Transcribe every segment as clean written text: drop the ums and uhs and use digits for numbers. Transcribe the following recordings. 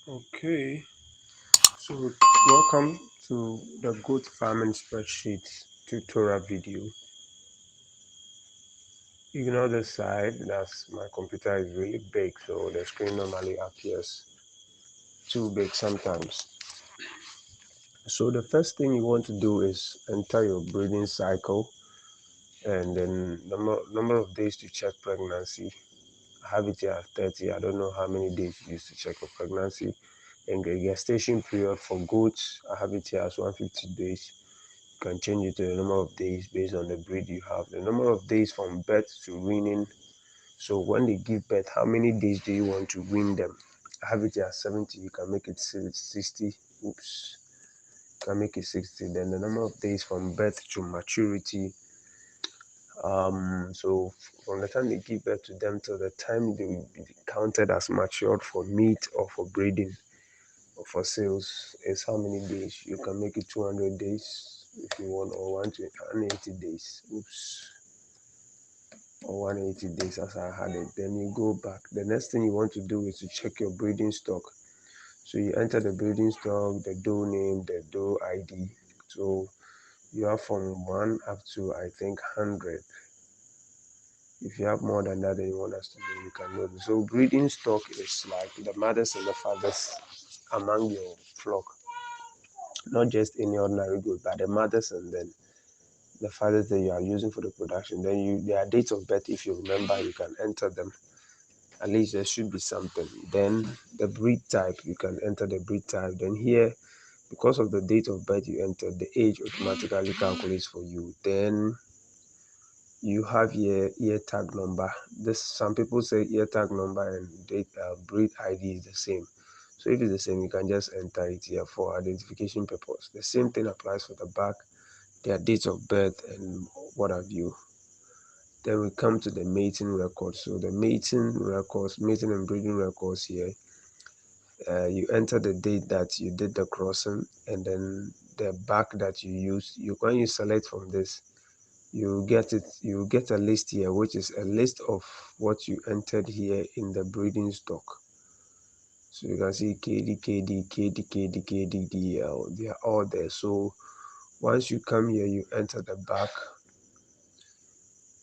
Okay, so welcome to the goat farming spreadsheet tutorial video. Ignore the side, that's my computer is really big, so the screen normally appears too big sometimes. So the first thing you want to do is enter your breeding cycle and then number of days to check pregnancy. I have it here at 30. I don't know how many days you use to check for pregnancy. And the gestation period for goats, I have it here as 150 days. You can change it to the number of days based on the breed you have. The number of days from birth to weaning. So when they give birth, how many days do you want to wean them? I have it here at 70. You can make it 60. Oops. You can make it 60. Then the number of days from birth to maturity. So from the time they give birth to them till the time they will be counted as matured for meat or for breeding or for sales is how many days. You can make it 200 days if you want, or 180 days. Oops. Or 180 days as I had it. Then you go back. The next thing you want to do is to check your breeding stock. So you enter the breeding stock, the doe name, the doe ID. So you have from 1 up to I think 100. If you have more than that, then you want us to know, you can know. So breeding stock is like the mothers and the fathers among your flock, not just any ordinary goat, but the mothers and then the fathers that you are using for the production. Then their dates of birth, if you remember, you can enter them. At least there should be something. Then the breed type, you can enter the breed type. Then here, because of the date of birth you entered, the age automatically calculates for you. Then you have your ear tag number. This some people say ear tag number and date breed ID is the same. So if it's the same, you can just enter it here for identification purpose. The same thing applies for the back, their date of birth and what have you. Then we come to the mating record. So the mating records, mating and breeding records here. You enter the date that you did the crossing and then the back that you used. When you select from this, you get a list here, which is a list of what you entered here in the breeding stock. So you can see KD, KD, KD, KD, KD, DL, they are all there. So once you come here, you enter the back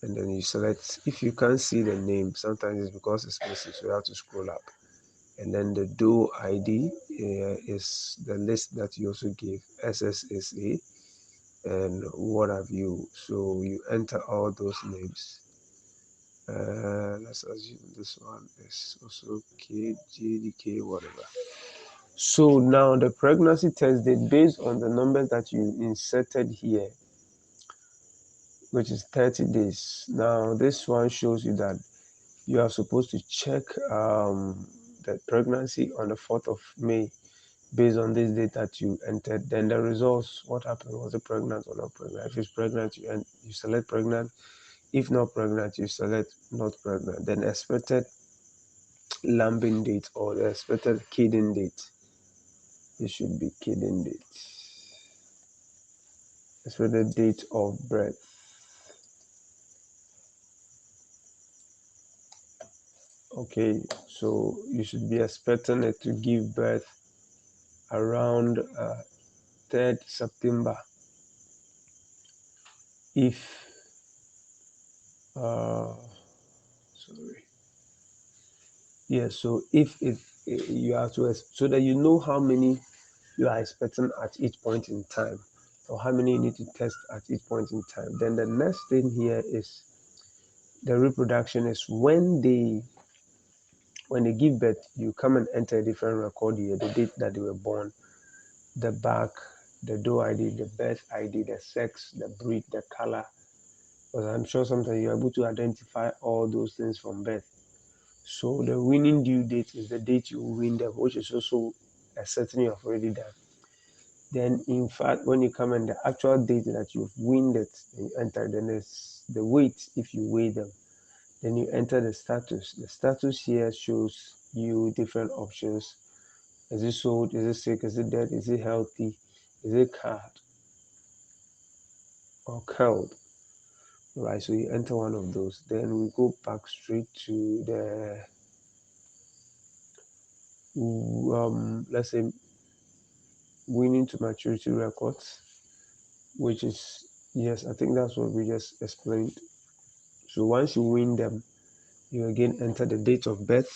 and then you select. If you can't see the name, sometimes it's because it's missing, so you have to scroll up. And then the doe ID is the list that you also give, SSSA and what have you. So you enter all those names. Let's assume this one is also KGDK, whatever. So now the pregnancy test date based on the numbers that you inserted here, which is 30 days. Now this one shows you that you are supposed to check the pregnancy on the 4th of May based on this date that you entered. Then the results, what happened, was it pregnant or not pregnant? If it's pregnant, you select pregnant. If not pregnant, you select not pregnant. Then expected lambing date or the expected kidding date. It should be kidding date. Expected date of birth. Okay, so you should be expecting it to give birth around 3rd September. If sorry, yeah. So if you have to, so that you know how many you are expecting at each point in time, or how many you need to test at each point in time. Then the next thing here is the reproduction. Is when they give birth, you come and enter a different record here, the date that they were born, the back, the doe ID, the birth ID, the sex, the breed, the color. Because I'm sure sometimes you're able to identify all those things from birth. So the winning due date is the date you win them, which is also a certain you have already done. Then in fact, when you come in the actual date that you've winned it, you enter, then it's the weight if you weigh them. Then you enter the status. The status here shows you different options. Is it sold? Is it sick? Is it dead? Is it healthy? Is it card or curled? Right, so you enter one of those. Then we go back straight to let's say winning to maturity records, which is, yes, I think that's what we just explained. So once you win them, you again enter the date of birth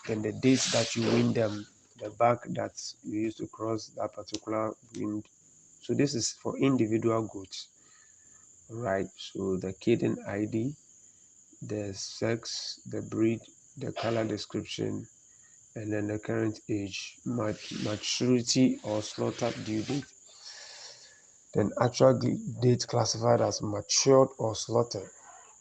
and the date that you win them, the back that you used to cross that particular wind. So this is for individual goods, right? So the kitten ID, the sex, the breed, the color description, and then the current age, maturity or slaughter due date. Then actual date classified as matured or slaughtered.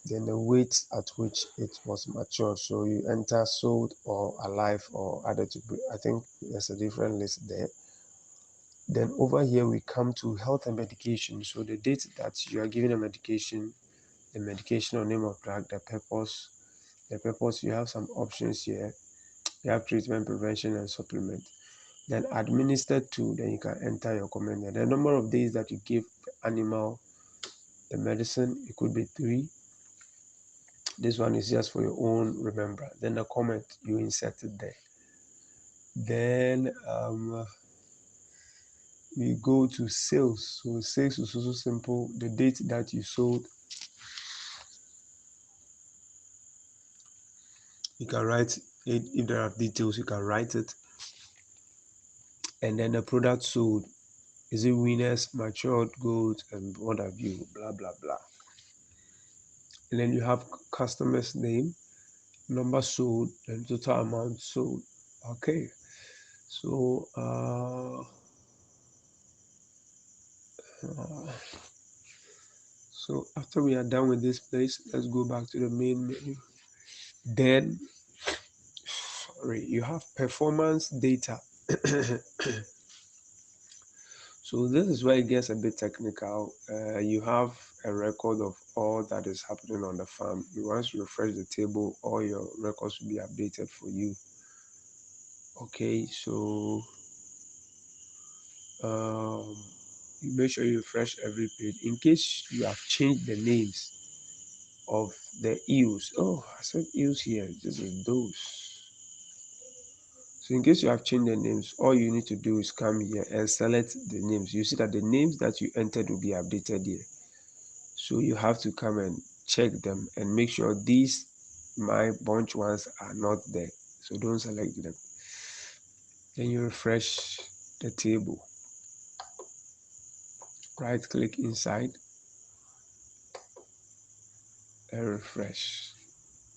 Then the weight at which it was matured. So you enter sold or alive or added to breed. I think there's a different list there. Then over here we come to health and medication. So the date that you are given a medication, the medication or name of drug, the purpose. The purpose, you have some options here. You have treatment, prevention, and supplement. Then administered to, then you can enter your comment. And the number of days that you give the animal the medicine, it could be 3. This one is just for your own remembrance. Then the comment, you insert it there. Then we go to sales. So sales is also simple. The date that you sold, you can write it. If there are details, you can write it. And then the product sold, is it winners, matured goods, and what have you, blah blah blah. And then you have customer's name, number sold, and total amount sold. Okay, so so after we are done with this place, let's go back to the main menu. Then, sorry, you have performance data. So this is where it gets a bit technical. You have a record of all that is happening on the farm. Once you refresh the table, all your records will be updated for you. Okay, so um, you make sure you refresh every page in case you have changed the names of the ewes. Oh, I said ewes here. This is those. So in case you have changed the names, all you need to do is come here and select the names. You see that the names that you entered will be updated here. So you have to come and check them and make sure these my bunch ones are not there. So don't select them. Then you refresh the table. Right click inside and refresh.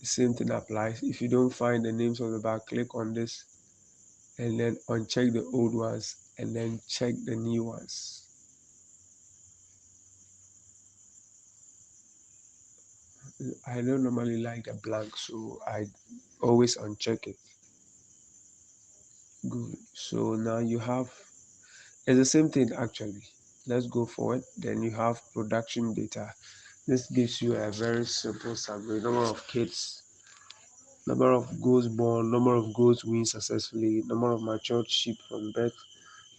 The same thing applies. If you don't find the names of the back, click on this and then uncheck the old ones and then check the new ones. I don't normally like the blank, so I always uncheck it. Good. So now you have, it's the same thing actually. Let's go forward. Then you have production data. This gives you a very simple summary. Number of kids, number of goats born, number of goats weaned successfully, number of matured sheep from birth,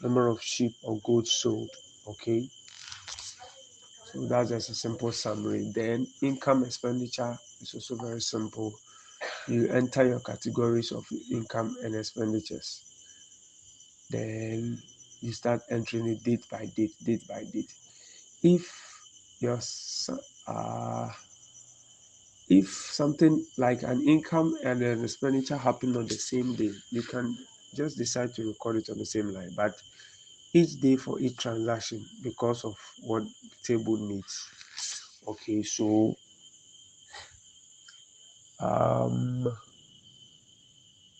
number of sheep or goats sold. Okay, so that's just a simple summary. Then income expenditure is also very simple. You enter your categories of income and expenditures. Then you start entering it date by date, date by date. If your uh, if something like an income and an expenditure happen on the same day, you can just decide to record it on the same line. But each day for each transaction because of what the table needs. Okay, so um,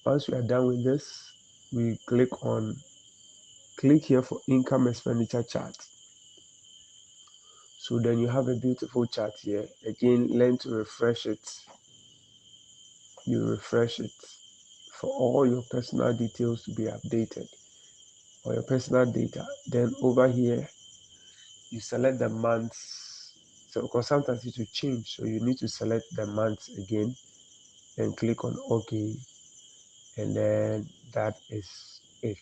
once we are done with this, we click here for income expenditure chart. So then you have a beautiful chart here. Again, learn to refresh it. You refresh it for all your personal details to be updated or your personal data. Then over here, you select the months. So because sometimes it will change, so you need to select the months again and click on OK. And then that is it.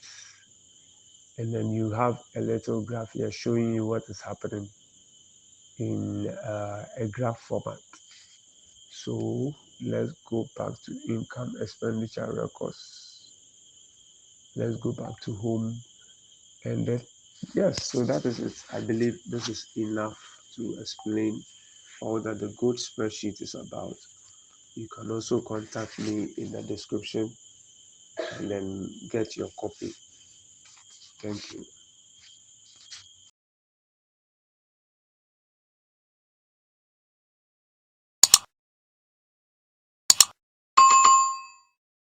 And then you have a little graph here showing you what is happening in a graph format. So let's go back to income expenditure records. let's go back to home. And then, yes, so that is it. I believe this is enough to explain all that the good spreadsheet is about. You can also contact me in the description and then get your copy. Thank you.